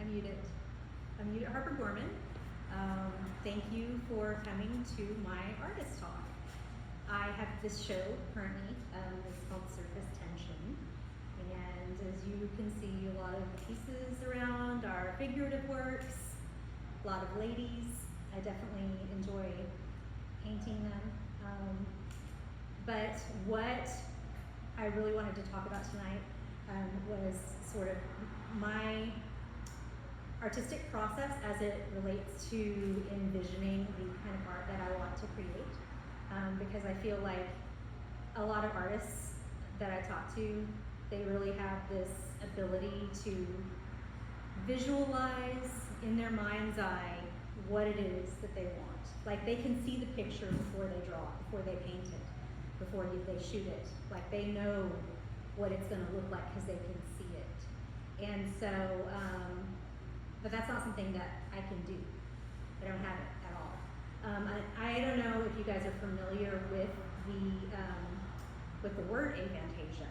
I'm Udit Harper Gorman. Thank you for coming to my artist talk. I have this show currently, it's called Surface Tension. And as you can see, a lot of the pieces around are figurative works, a lot of ladies. I definitely enjoy painting them. But what I really wanted to talk about tonight was sort of my artistic process as it relates to envisioning the kind of art that I want to create. Because I feel like a lot of artists that I talk to, they really have this ability to visualize in their mind's eye what it is that they want. Like they can see the picture before they draw it, before they paint it, before they shoot it. Like they know what it's gonna look like because they can see it. And so, but that's not something that I can do. I don't have it at all. I don't know if you guys are familiar with the word aphantasia,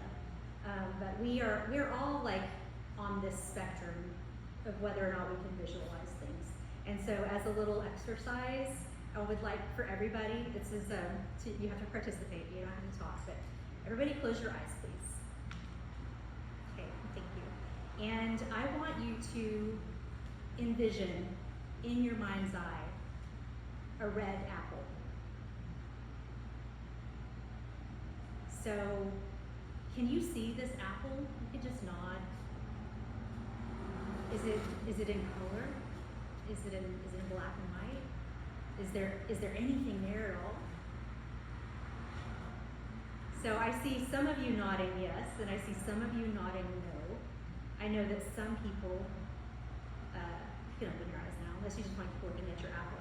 but we're all like on this spectrum of whether or not we can visualize things. And so, as a little exercise, I would like for everybody. This is you have to participate. You don't have to talk, but everybody, close your eyes, please. Okay, thank you. And I want you to envision in your mind's eye a red apple. So, can you see this apple? You can just nod. Is it in color? Is it in black and white? Is there anything there at all? So I see some of you nodding yes, and I see some of you nodding no. I know that some people, you can open your eyes now, unless you just want to keep looking at your apple.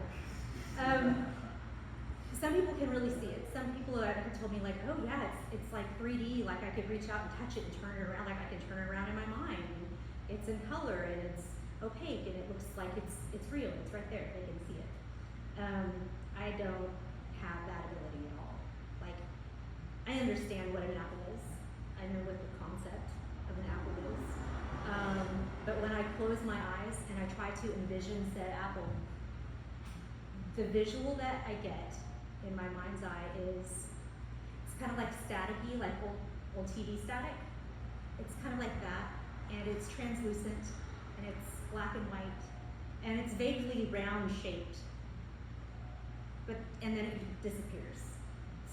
Some people can really see it. Some people have told me like, oh yeah, it's like 3D, like I could reach out and touch it and turn it around, like I can turn it around in my mind. And it's in color and it's opaque and it looks like it's real, it's right there, they can see it. I don't have that ability at all. Like, I understand what an apple is. I know what the concept of an apple is. But when I close my eyes and I try to envision said apple, the visual that I get in my mind's eye is, it's kind of like staticky, like old TV static. It's kind of like that, and it's translucent, and it's black and white, and it's vaguely round shaped. And then it disappears.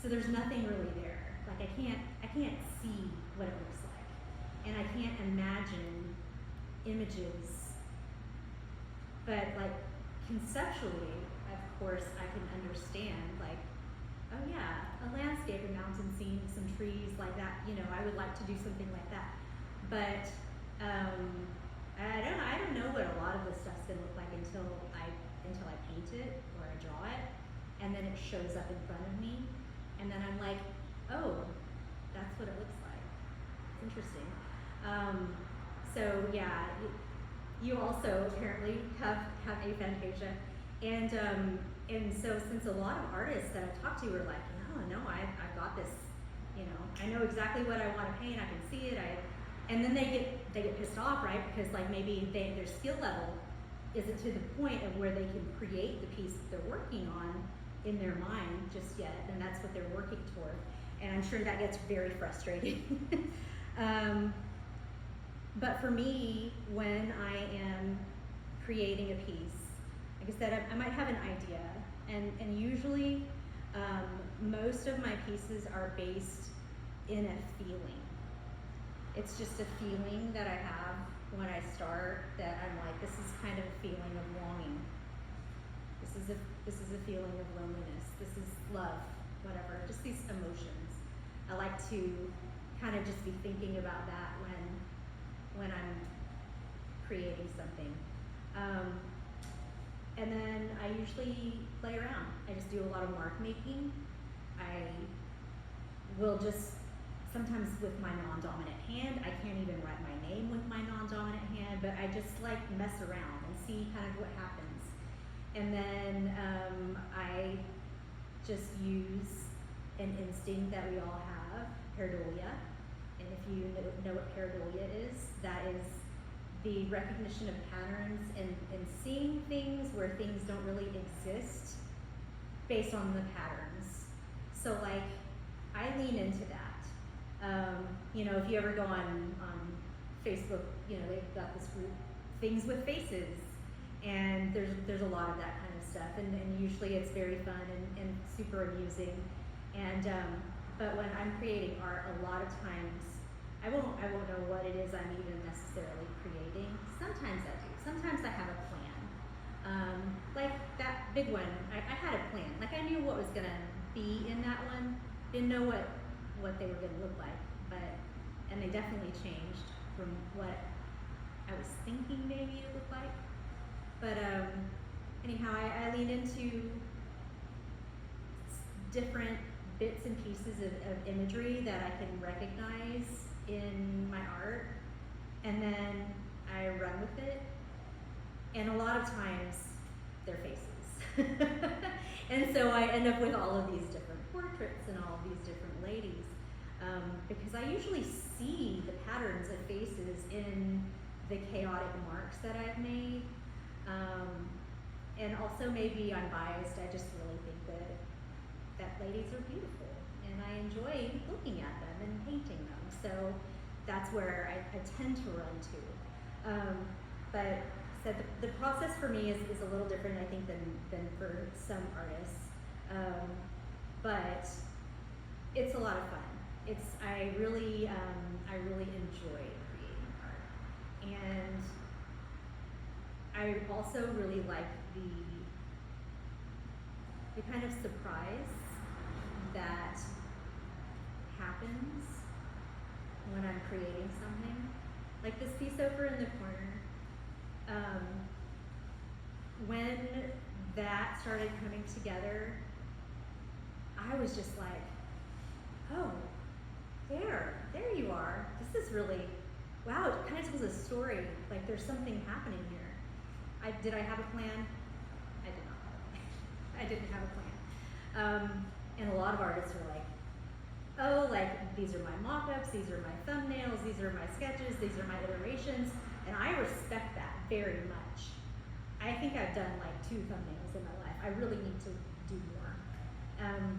So there's nothing really there. Like I can't see what it looks like, and I can't imagine images. But like conceptually, of course, I can understand like, oh yeah, a landscape, a mountain scene, some trees like that. You know, I would like to do something like that. But I don't know what a lot of this stuff's gonna look like until I paint it or I draw it, and then it shows up in front of me, and then I'm like, oh, that's what it looks like. It's interesting. So yeah, you also apparently have aphantasia, and so since a lot of artists that I've talked to are like, no, I've got this, you know, I know exactly what I want to paint, I can see it, and then they get pissed off, right? Because like maybe their skill level isn't to the point of where they can create the piece that they're working on in their mind just yet, and that's what they're working toward. And I'm sure that gets very frustrating. But for me, when I am creating a piece, like I said, I might have an idea, and usually most of my pieces are based in a feeling. It's just a feeling that I have when I start, that I'm like, this is kind of a feeling of longing. This is a feeling of loneliness. This is love, whatever, just these emotions. I like to kind of just be thinking about that when I'm creating something. And then I usually play around. I just do a lot of mark making. I will just, sometimes with my non-dominant hand, I can't even write my name with my non-dominant hand, but I just like mess around and see kind of what happens. And then I just use an instinct that we all have, pareidolia. And if you know what pareidolia is, that is the recognition of patterns and seeing things where things don't really exist based on the patterns. So like, I lean into that. You know, if you ever go on Facebook, you know, they've got this group, Things with Faces, and there's a lot of that kind of stuff, and usually it's very fun and super amusing. And but when I'm creating art, a lot of times I won't know what it is I'm even necessarily creating. Sometimes I do. Sometimes I have a plan. Like that big one, I had a plan. Like I knew what was gonna be in that one. Didn't know what they were gonna look like, and they definitely changed from what I was thinking maybe it looked like. But anyhow, I lean into different bits and pieces of imagery that I can recognize in my art, and then I run with it. And a lot of times, they're faces. And so I end up with all of these different portraits and all of these different ladies, because I usually see the patterns of faces in the chaotic marks that I've made. And also maybe I'm biased, I just really think that ladies are beautiful, and I enjoy looking at them and painting them. So that's where I tend to run to. But so the process for me is a little different, I think, than for some artists. But it's a lot of fun. I really enjoy creating art, and I also really like the kind of surprise that happens when I'm creating something. Like this piece over in the corner, when that started coming together, I was just like, oh, there you are. This is really, wow, it kind of tells a story. Like there's something happening here. Did I have a plan? I did not have a plan. I didn't have a plan. And a lot of artists are like, oh, like these are my mock-ups, these are my thumbnails, these are my sketches, these are my iterations, and I respect that very much. I think I've done like 2 thumbnails in my life. I really need to do more.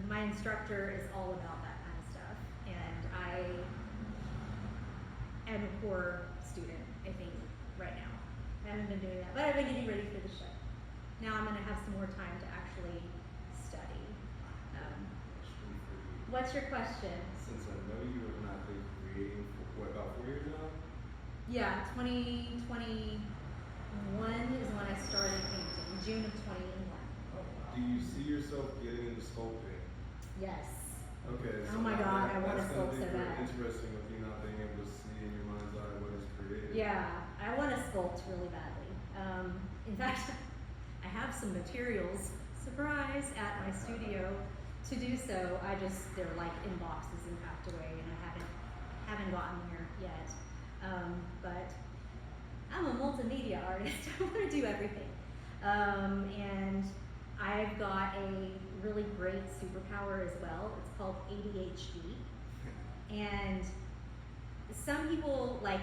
My instructor is all about that kind of stuff, and I am a poor student, I think, right now. I haven't been doing that, but I've been getting ready for the show. Now I'm going to have some more time to actually study. What's your question? Since I know you have not been creating for about 4 years now? Yeah, 2021 is when I started painting, June of 2021. Do you see yourself getting into sculpting? Yes. Okay. Oh my God, I want to sculpt so That's bad. interesting with you not being able to see in your mind's eye what is created. Yeah, I want to sculpt really badly. In fact, I have some materials, surprise, at my studio to do so. They're like in boxes and packed away, and I haven't gotten there yet. But I'm a multimedia artist. I want to do everything. And I've got a really great superpower as well. It's called ADHD. And some people like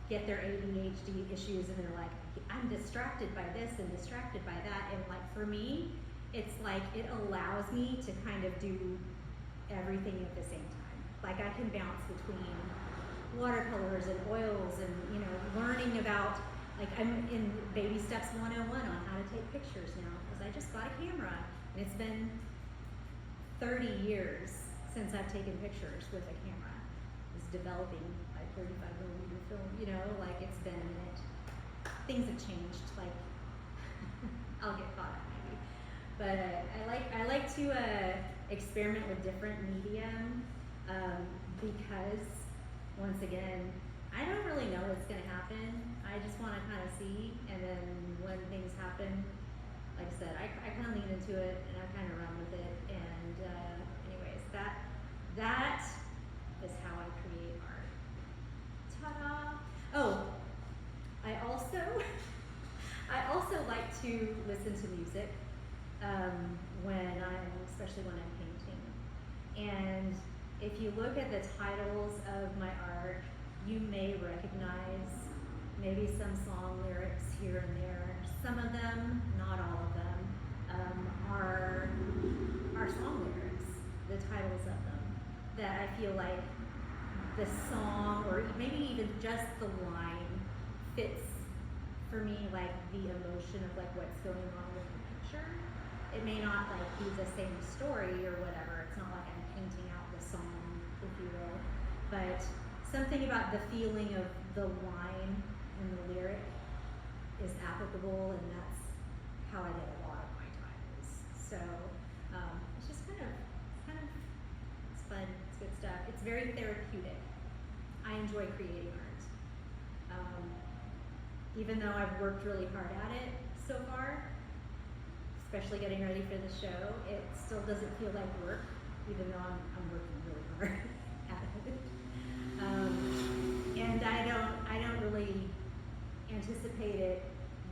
get their ADHD issues and they're like, I'm distracted by this and distracted by that. And like for me, it's like it allows me to kind of do everything at the same time. Like I can bounce between watercolors and oils and, you know, learning about, like I'm in Baby Steps 101 on how to take pictures now because I just got a camera, and it's been 30 years since I've taken pictures with a camera. It's developing my 35mm film, you know, like it's been a minute. Things have changed, like I'll get caught up maybe. But I like to experiment with different medium because once again, I don't really know what's going to happen. I just want to kind of see, and then when things happen, like I said, I kind of lean into it and I kind of run with it. And anyways, that is how I create art. Ta-da! Oh, I also like to listen to music especially when I'm painting. And if you look at the titles of my art, you may recognize maybe some song lyrics here and there. Some of them, not all of them, are song lyrics, the titles of them, that I feel like the song, or maybe even just the line, fits for me like the emotion of like what's going on with the picture. It may not like be the same story or whatever. It's not like I'm painting out the song, if you will, but something about the feeling of the line and the lyric is applicable, and that's how I get a lot of my titles. So it's just kind of it's fun. It's good stuff. It's very therapeutic. I enjoy creating art. Even though I've worked really hard at it so far, especially getting ready for the show, it still doesn't feel like work, even though I'm working really hard at it. And I don't really anticipate it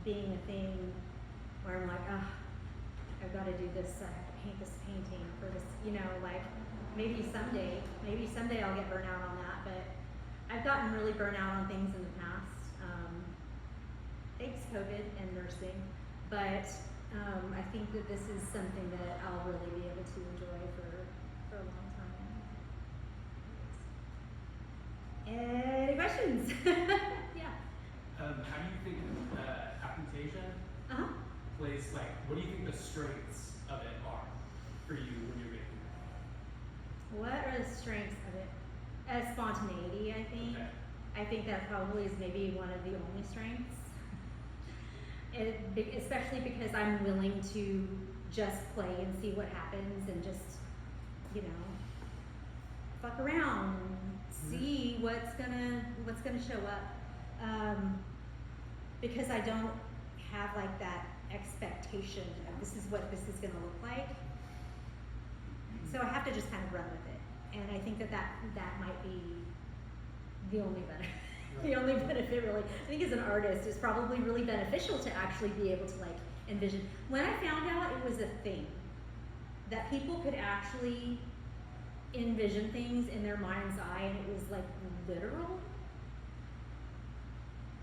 being a thing where I'm like, oh, I've got to do this, I have to paint this painting for this, you know, like maybe someday I'll get burnt out on that, but I've gotten really burnt out on things in the past. Thanks COVID and nursing, but I think that this is something that I'll really be able to enjoy for a long time. Any questions? Yeah. How do you think Aphantasia plays, like, what do you think the strengths of it are for you when you're making it? What are the strengths of it? Spontaneity, I think. Okay. I think that probably is maybe one of the only strengths. Especially because I'm willing to just play and see what happens and just, you know, fuck around and see what's gonna show up. Because I don't have like that expectation of this is what this is gonna look like. So I have to just kind of run with it. And I think that might be the only benefit. The only benefit really, I think as an artist, is probably really beneficial to actually be able to like envision. When I found out it was a thing, that people could actually envision things in their mind's eye and it was like literal,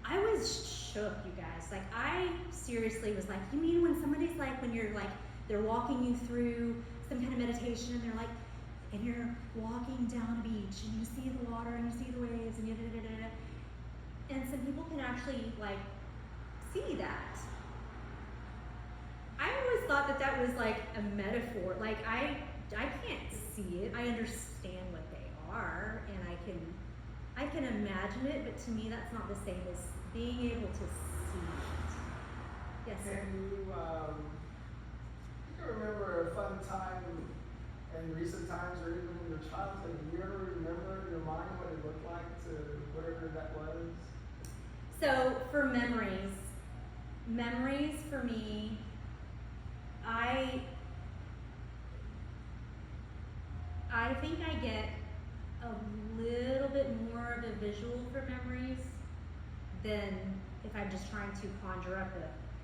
I was shook, you guys. Like I seriously was like, you mean when somebody's like, when you're like, they're walking you through some kind of meditation and they're like, and you're walking down a beach and you see the water and you see the waves and and some people can actually like see that. I always thought that was like a metaphor. Like I can't see it. I understand what they are and I can imagine it, but to me that's not the same as being able to see it. Yes, sir. Can you remember a fun time in recent times or even in your childhood? Do you ever remember in your mind what it looked like to whatever that was? So for memories for me, I think I get a little bit more of a visual for memories than if I'm just trying to conjure up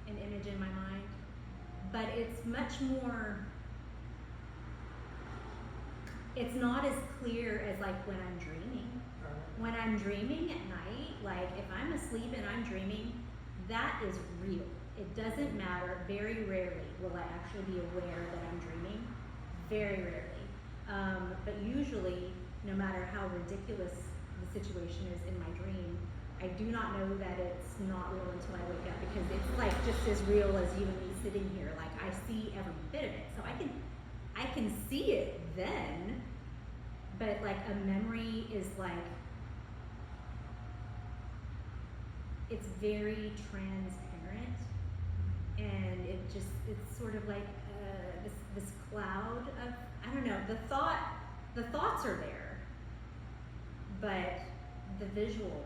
an image in my mind. But it's much more, it's not as clear as like when I'm dreaming. When I'm dreaming at night, like if I'm asleep and I'm dreaming, that is real. It doesn't matter. Very rarely will I actually be aware that I'm dreaming. Very rarely. But usually, no matter how ridiculous the situation is in my dream, I do not know that it's not real until I wake up, because it's like just as real as you and me sitting here. Like I see every bit of it. So I can see it then, but like a memory is like, it's very transparent, and it's sort of like this cloud of, I don't know, the thoughts are there, but the visual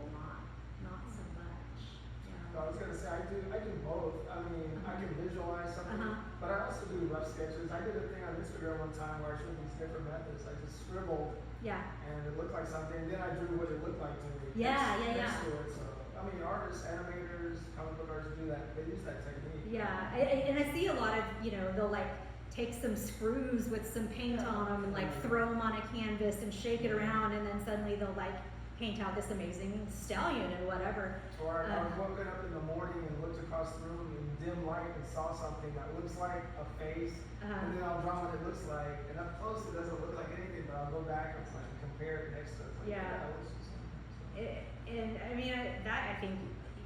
not so much. No, I was gonna say I do both. I mean, I can visualize something, but I also do rough sketches. I did a thing on Instagram one time where I showed these different methods. I just scribbled, and it looked like something. And then I drew what it looked like to me. Next to it. So I mean, artists, animators, comic book artists do that. They use that technique. Yeah, and I see a lot of, they'll like take some screws with some paint on them and like throw them on a canvas and shake it around, and then suddenly they'll like paint out this amazing stallion and whatever. Or I was woken up in the morning and looked across the room in dim light and saw something that looks like a face, and then I'll draw what it looks like, and up close it doesn't look like anything, but I'll go back and like compare it next to it. Like, Yeah. That looks just something. So. And I mean, I think,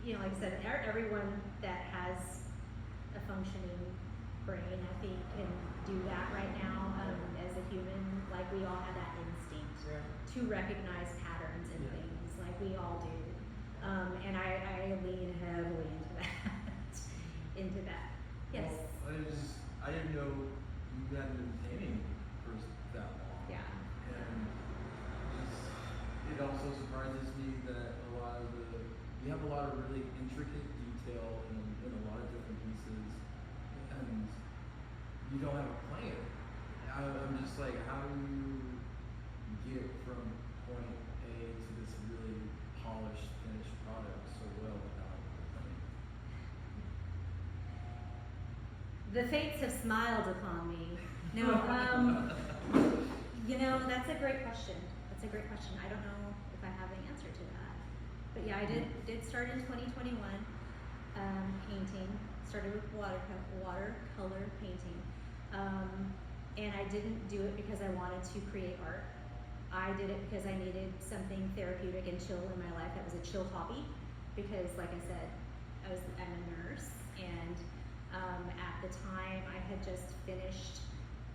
like I said, everyone that has a functioning brain, I think, can do that right now as a human. Like, we all have that instinct to recognize patterns in things, like we all do. And I lean heavily into that. Yes? Well, I didn't know you hadn't been painting for that long. Yeah. And it also surprises me that you have a lot of really intricate detail in a lot of different pieces, and you don't have a plan. I'm just like, how do you get from point A to this really polished, finished product so well without a plan? The fates have smiled upon me. No, that's a great question. I don't know if I have an answer to that. But yeah, I did start in 2021 painting. Started with watercolor painting. And I didn't do it because I wanted to create art. I did it because I needed something therapeutic and chill in my life that was a chill hobby. Because, like I said, I'm a nurse, and at the time I had just finished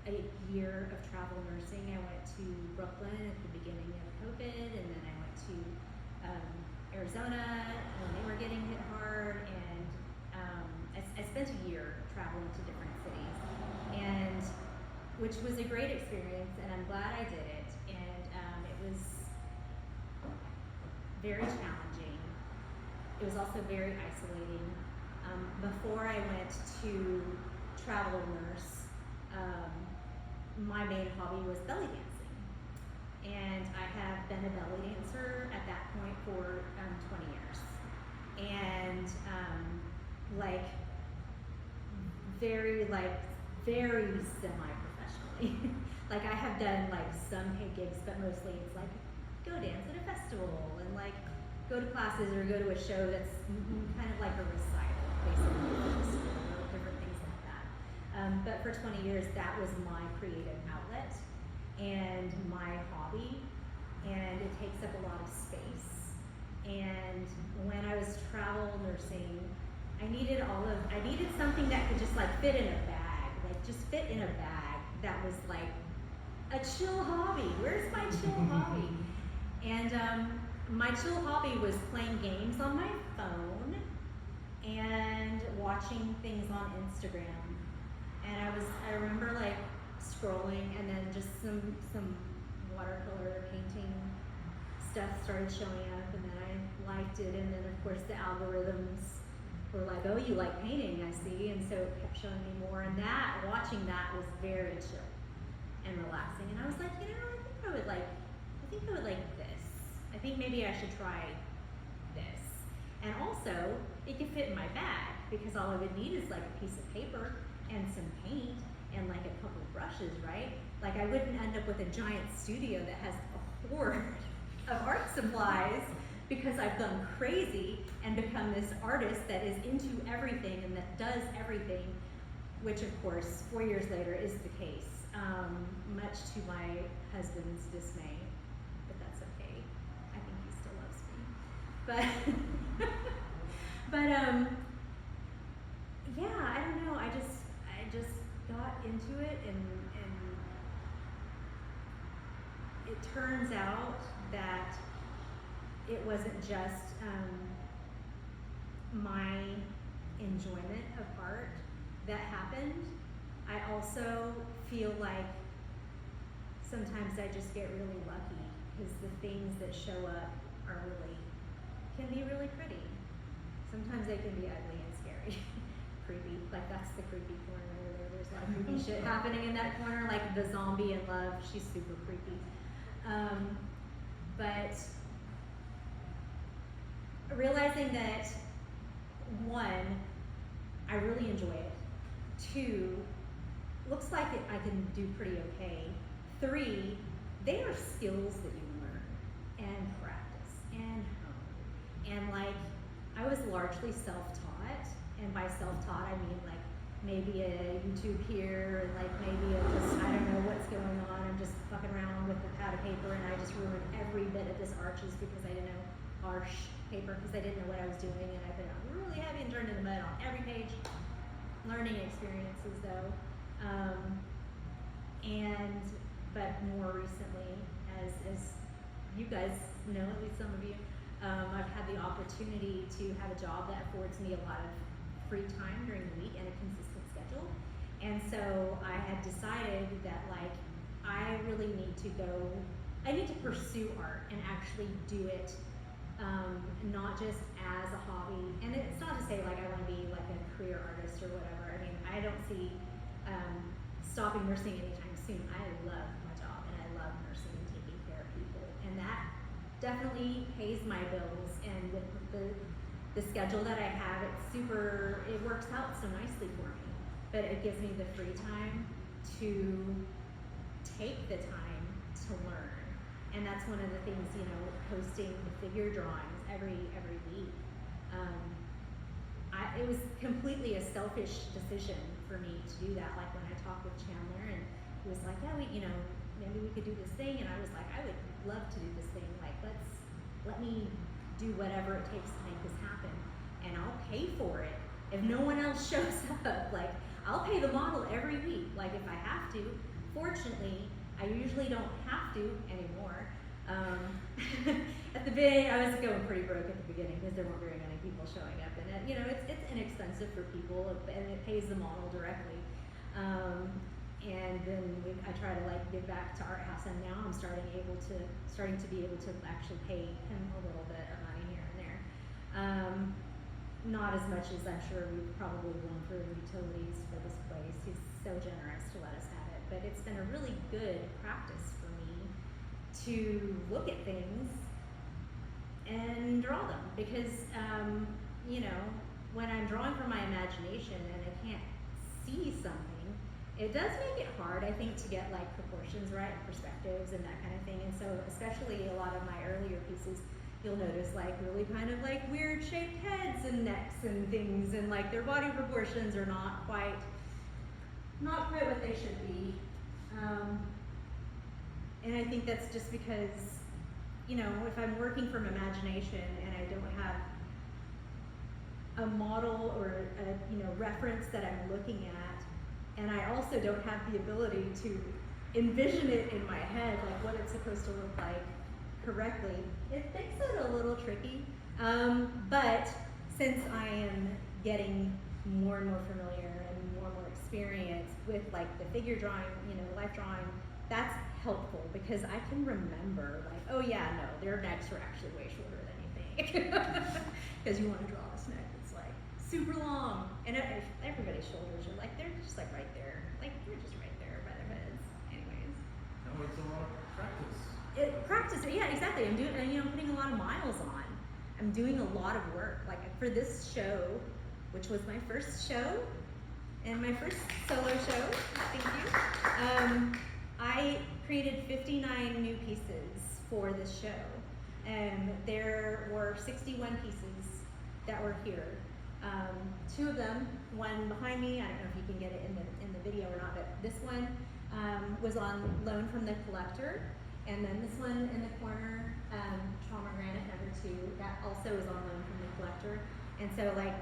a year of travel nursing. I went to Brooklyn at the beginning of COVID, and then I went to Arizona when they were getting hit hard, and I spent a year traveling to different cities, and which was a great experience, and I'm glad I did it. And it was very challenging. It was also very isolating. Before I went to travel nurse, my main hobby was belly dancing, and I have been a belly dancer at that point for 20 years, and very semi-professionally. Like, I have done like some paid gigs, but mostly it's like go dance at a festival and like go to classes or go to a show that's kind of like a recital, basically, or different things like that. But for 20 years, that was my creative outlet and my hobby, and it takes up a lot of space. And when I was travel nursing, I needed something that could just like fit in a bag, that was like a chill hobby. Where's my chill hobby? And my chill hobby was playing games on my phone and watching things on Instagram. And I remember like scrolling, and then just some watercolor painting stuff started showing up, and then I liked it, and then of course the algorithms were like, oh, you like painting, I see, and so it kept showing me more, and watching that was very chill and relaxing, and I was like, I think I would like this. I think maybe I should try this. And also, it could fit in my bag, because all I would need is like a piece of paper and some paint and like a couple of brushes, right? Like, I wouldn't end up with a giant studio that has a horde of art supplies, because I've gone crazy and become this artist that is into everything and that does everything, which of course 4 years later is the case, much to my husband's dismay, but that's okay. I think he still loves me. But yeah, I don't know. I just got into it, and it turns out that it wasn't just my enjoyment of art that happened. I also feel like sometimes I just get really lucky, because the things that show up can be really pretty. Sometimes they can be ugly and scary. Creepy, like that's the creepy corner over there. There's a lot of creepy shit happening in that corner, like the zombie in Love, she's super creepy. But realizing that, one, I really enjoy it. Two, looks like I can do pretty okay. Three, they are skills that you learn and practice. largely self-taught, and by self-taught I mean like maybe a YouTube here, and like maybe I don't know what's going on, I'm just fucking around with the pad of paper and I just ruined every bit of this arches because I didn't know arch paper because I didn't know what I was doing, and I've been really heavy and turned into mud on every page. Learning experiences though. But more recently, as you guys know, at least some of you, I've had the opportunity to have a job that affords me a lot of free time during the week and a consistent schedule. And so I had decided that like, I really need to pursue art and actually do it, not just as a hobby. And it's not to say like I want to be like a career artist or whatever. I mean, I don't see stopping nursing anytime soon. I love my job and I love nursing and taking care of people, and that definitely pays my bills. And with the schedule that I have, it works out so nicely for me. But it gives me the free time to take the time to learn, and that's one of the things, you know, posting the figure drawings every week. It was completely a selfish decision for me to do that. Like when I talked with Chandler and he was like, yeah, maybe we could do this thing, and I was like, I would love to do this thing. Like let me do whatever it takes to make this happen, and I'll pay for it if no one else shows up. Like I'll pay the model every week, like if I have to. Fortunately, I usually don't have to anymore. At the beginning, I was going pretty broke at the beginning because there weren't very many people showing up, and you know, it's inexpensive for people, and it pays the model directly. And then I try to like give back to Art House, and now I'm starting to be able to actually pay him a little bit of money here and there. Not as much as I'm sure we've probably run through utilities for this place. He's so generous to let us have it, but it's been a really good practice for me to look at things and draw them, because you know, when I'm drawing from my imagination and I can't see something, it does make it hard, I think, to get like proportions right and perspectives and that kind of thing. And so especially a lot of my earlier pieces, you'll notice like really kind of like weird shaped heads and necks and things, and like their body proportions are not quite what they should be. And I think that's just because, you know, if I'm working from imagination and I don't have a model or a, you know, reference that I'm looking at, and I also don't have the ability to envision it in my head, like what it's supposed to look like correctly, it makes it a little tricky. But since I am getting more and more familiar and more experience with like the figure drawing, you know, life drawing, that's helpful because I can remember like, oh yeah, no, their necks are actually way shorter than you think. Because you want to draw this neck, it's like super long, and everybody's shoulders are like, they're just like right there, like they're just right there by their heads. Anyways. No, it's a lot of practice. Practice, yeah, exactly. I'm doing, you know, I'm putting a lot of miles on. I'm doing a lot of work. Like for this show, which was my first show and my first solo show, thank you. I created 59 new pieces for this show, and there were 61 pieces that were here. Two of them, one behind me, I don't know if you can get it in the video or not, but this one was on loan from the collector. And then this one in the corner, Trauma Granite #2, that also is on loan from the collector. And so like,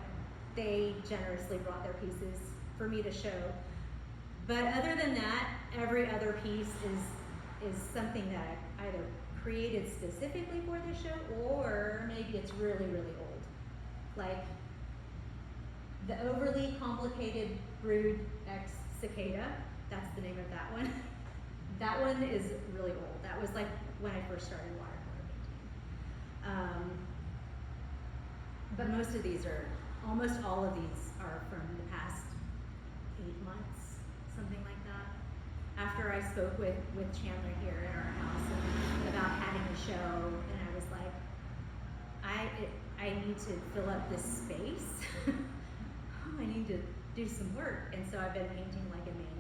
they generously brought their pieces for me to show. But other than that, every other piece is something that I either created specifically for this show, or maybe it's really, really old. Like the overly complicated Brood X Cicada, that's the name of that one. That one is really old. That was like when I first started watercolor painting. But almost all of these are from the past 8 months, something like that. After I spoke with Chandler here at our house about having a show, and I was like, I need to fill up this space. I need to do some work. And so I've been painting like a maniac.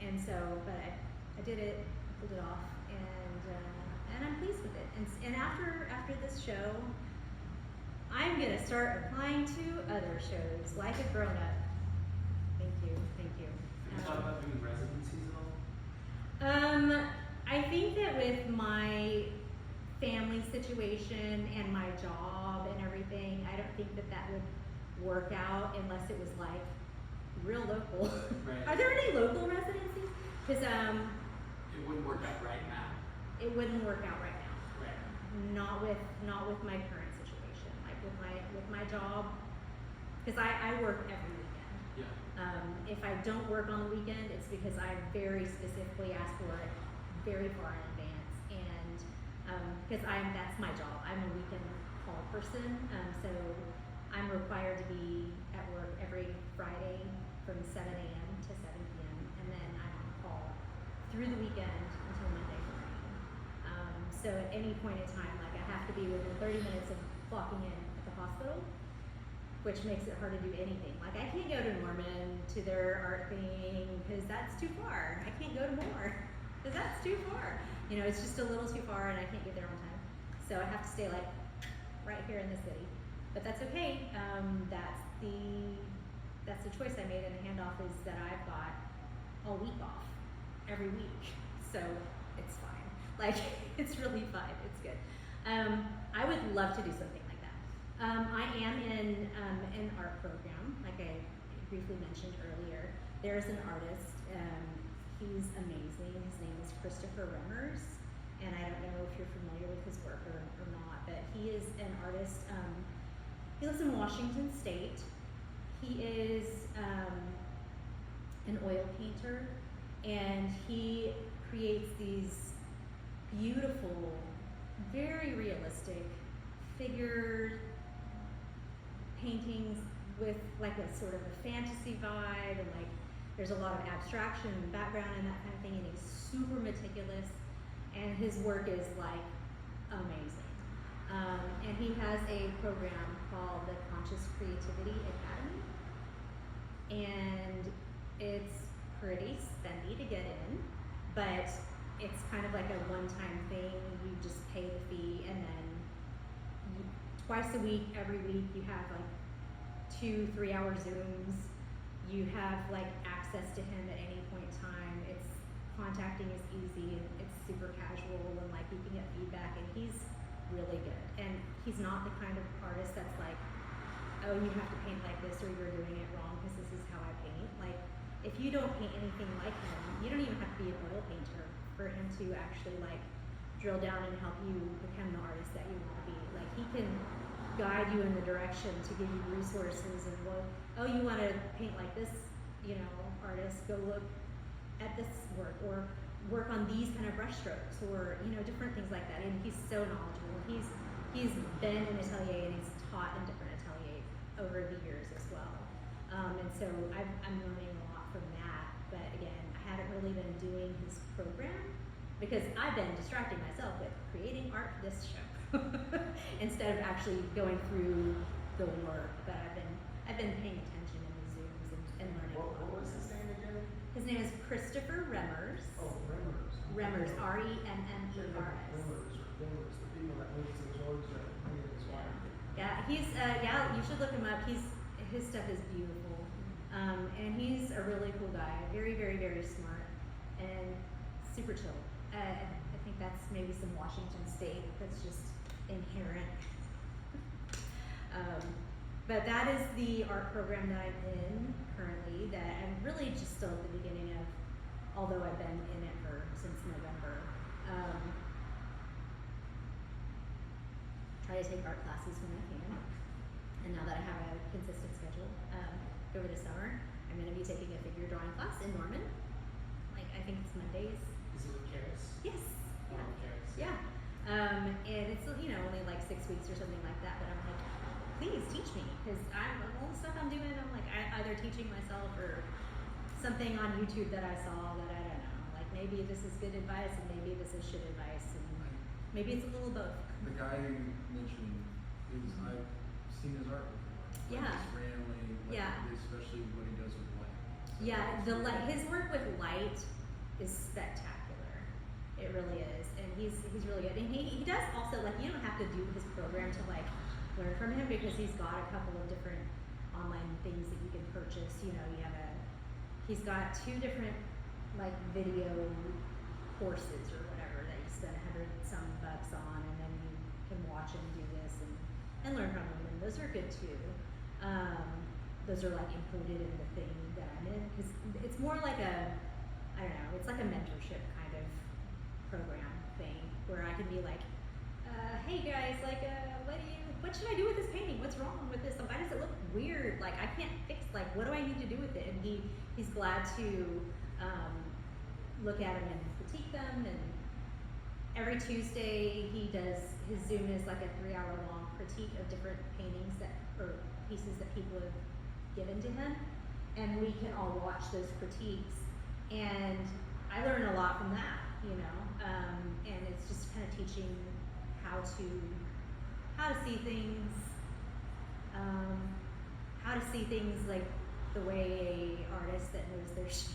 And so, but I did it, pulled it off, and I'm pleased with it. And after this show, I'm gonna start applying to other shows, like a grown up. Thank you, thank you. Have you thought about doing residencies at all? I think that with my family situation and my job and everything, I don't think that that would work out unless it was like real local. Right. Are there any local residencies? Because It wouldn't work out right now. it wouldn't work out right now. Right. Not with my current situation. Like with my job, because I work every weekend. Yeah. If I don't work on the weekend, it's because I very specifically ask for it very far in advance, and because that's my job. I'm a weekend call person, so I'm required to be at work every Friday from 7 a.m. to 7 p.m. and then I'm on call through the weekend until Monday morning. So at any point in time, like I have to be within 30 minutes of clocking in at the hospital, which makes it hard to do anything. Like I can't go to Norman to their art thing because that's too far. I can't go to Moore because that's too far. You know, it's just a little too far and I can't get there on time. So I have to stay like right here in the city. But that's okay. That's the choice I made in the handoff is that I've got a week off every week. So it's fine. Like it's really fine. It's good. I would love to do something like that. I am in an art program, like I briefly mentioned earlier. There's an artist. He's amazing. His name is Christopher Remmers, and I don't know if you're familiar with his work or not, but he is an artist. He lives in Washington State. He is an oil painter, and he creates these beautiful, very realistic figure paintings with like a sort of a fantasy vibe, and like there's a lot of abstraction and background and that kind of thing, and he's super meticulous, and his work is like amazing. And he has a program called the Conscious Creativity Academy, and it's pretty spendy to get in, but it's kind of like a one-time thing. You just pay the fee, and then twice a week, every week, you have like 2-3 hour Zooms. You have like access to him at any point in time. It's contacting is easy, and it's super casual, and like you can get feedback, and he's really good. And he's not the kind of artist that's like, oh, you have to paint like this or you're doing it wrong because this is how I paint. Like, if you don't paint anything like him, you don't even have to be an oil painter for him to actually like drill down and help you become the artist that you want to be. Like, he can guide you in the direction to give you resources and look, oh, you want to paint like this, you know, artist, go look at this work, or work on these kind of brush strokes, or, you know, different things like that. And he's so knowledgeable. He's been in atelier and he's taught in different ateliers over the years as well. And so I'm learning a lot from that. But again, I haven't really been doing his program because I've been distracting myself with creating art for this show instead of actually going through the work. But I've been paying attention in the Zooms and learning. What was his name again? His name is Christopher Remmers. Oh, Remmers. Remmers, R-E-M-M-E-R-S. Remmers, the people that moved to Georgia, he and his wife. Yeah, he's you should look him up. His stuff is beautiful, and he's a really cool guy. Very, very, very smart and super chill. I think that's maybe some Washington State that's just inherent. But that is the art program that I'm in currently. That I'm really just still at the beginning of, although I've been in it since November. Try to take art classes when I can. And now that I have a consistent schedule, over the summer, I'm going to be taking a figure drawing class in Norman. Like, I think it's Mondays. Is it with Karis? Yes. Oh, Yeah. Karis. Yeah. And it's, you know, only like 6 weeks or something like that, but I'm like, please teach me, because all the stuff I'm doing, I'm like either teaching myself or something on YouTube that I saw that I don't know. Like, maybe this is good advice and maybe this is shit advice, and maybe it's a little both. The guy you mentioned I've seen his art before. Like, Yeah. just randomly, like, Yeah. especially what he does with light. So Yeah, it's- his work with light is spectacular. It really is, and he's really good. And he does also, like, you don't have to do his program to like learn from him because he's got a couple of different online things that you can purchase. You know, he's got 2 different like video courses or whatever that you spend $100 some on, and then you can watch him do this and learn from him, and those are good too. Those are like included in the thing that I'm in, because it's more like I don't know, it's like a mentorship kind of program thing where I can be like, hey guys, like, what should I do with this painting? What's wrong with this? Why does it look weird? Like, I can't fix, like, what do I need to do with it? And he's glad to look at them and critique them. And every Tuesday he does, his Zoom is like a 3-hour long critique of different paintings or pieces that people have given to him. And we can all watch those critiques. And I learn a lot from that, you know, and it's just kind of teaching how to see things, like the way a artist that knows their shit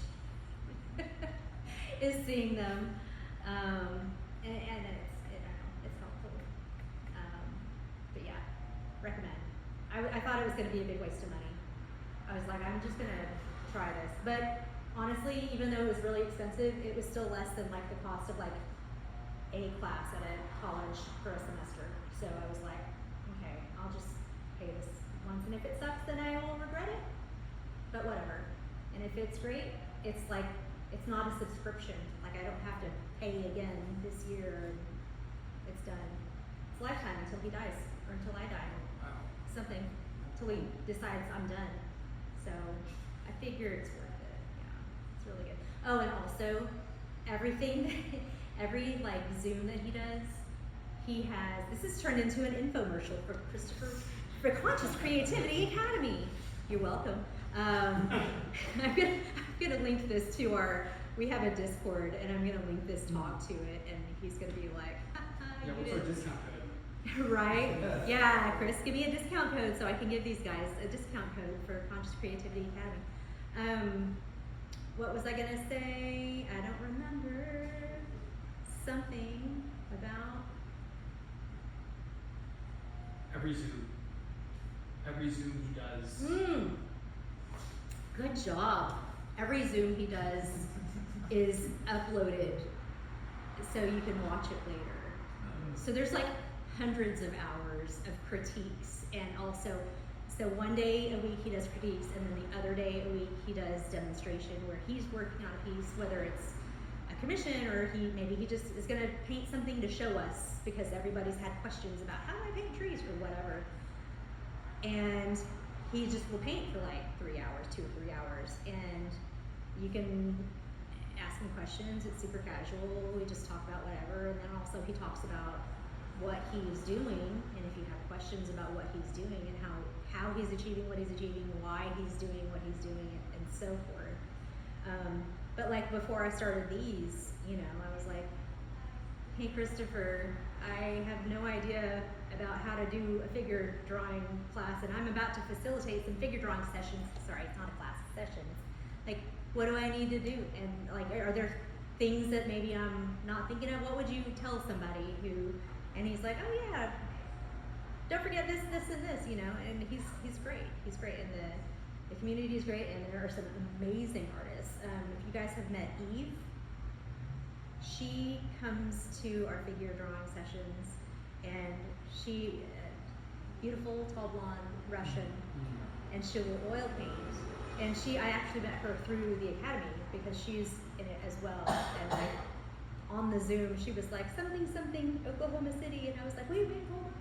is seeing them, and it's helpful. But yeah, recommend. I thought it was going to be a big waste of money. I was like, I'm just going to try this, but honestly, even though it was really expensive, it was still less than like the cost of like a class at a college for a semester. So I was like, okay, I'll just pay this once, and if it sucks, then I will regret it. But whatever. And if it's great, it's like, it's not a subscription. Like, I don't have to pay again this year. It's done. It's lifetime until he dies, or until I die. Wow. Something. Till he decides I'm done. So I figure it's worth it. Yeah, it's really good. Oh, and also everything, every like Zoom that he does, he has. This has turned into an infomercial for Christopher for Conscious Creativity Academy. You're welcome. I'm gonna link this to we have a Discord, and I'm gonna link this talk to it, and he's gonna be like, yeah, what's our discount code? Right? Yeah, Chris, give me a discount code so I can give these guys a discount code for Conscious Creativity Academy. What was I gonna say? I don't remember. Something about Every Zoom he does. Good job. Every Zoom he does is uploaded so you can watch it later. So there's like hundreds of hours of critiques, and also, so one day a week he does critiques, and then the other day a week he does demonstration where he's working on a piece, whether it's a commission or maybe he just is gonna paint something to show us because everybody's had questions about how do I paint trees or whatever. And he just will paint for like 3 hours, 2 or 3 hours, and you can ask him questions. It's super casual. We just talk about whatever, and then also he talks about what he's doing, and if you have questions about what he's doing and how he's achieving what he's achieving, why he's doing what he's doing, and so forth. But like before I started these, you know, I was like, hey Christopher, I have no idea about how to do a figure drawing class, and I'm about to facilitate some figure drawing sessions. Sorry, it's not a class, it's sessions. Like, what do I need to do? And like, are there things that maybe I'm not thinking of? What would you tell somebody who, and he's like, oh yeah, don't forget this, this, and this, you know, and he's great. He's great, and the community is great, and there are some amazing artists. If you guys have met Eve, she comes to our figure drawing sessions, and she, beautiful, tall blonde, Russian, and she will oil paint. And I actually met her through the academy because she's in it as well. And like on the Zoom, she was like, something, Oklahoma City, and I was like, wait, hold on.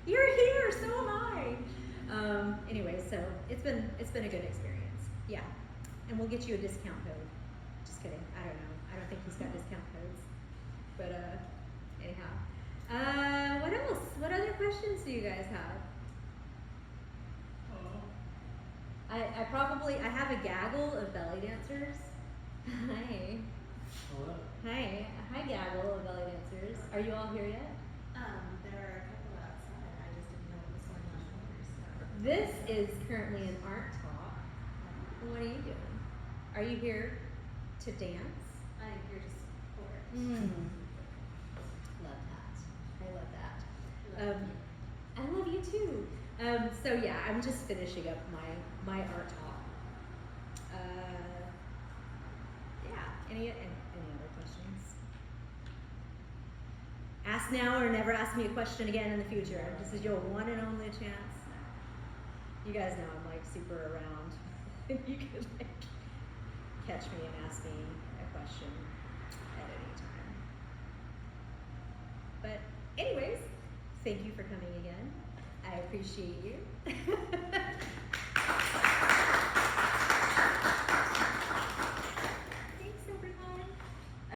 You're here, so am I. Anyway, so it's been a good experience. Yeah, and we'll get you a discount code. Just kidding. I don't know. I don't think he's got discount codes. But anyhow, what else? What other questions do you guys have? I have a gaggle of belly dancers. Hi. Hello. Hi gaggle of belly dancers. Are you all here yet? There are a couple outside. I just didn't know what was going on over. This is currently an art talk. What are you doing? Are you here to dance? I'm here to support. Love that. I love that. Love you. me too. So yeah, I'm just finishing up my art talk. Yeah. Any other questions? Ask now or never ask me a question again in the future. This is your one and only chance. You guys know I'm like super around. You can like catch me and ask me a question at any time. But anyways, thank you for coming again. I appreciate you.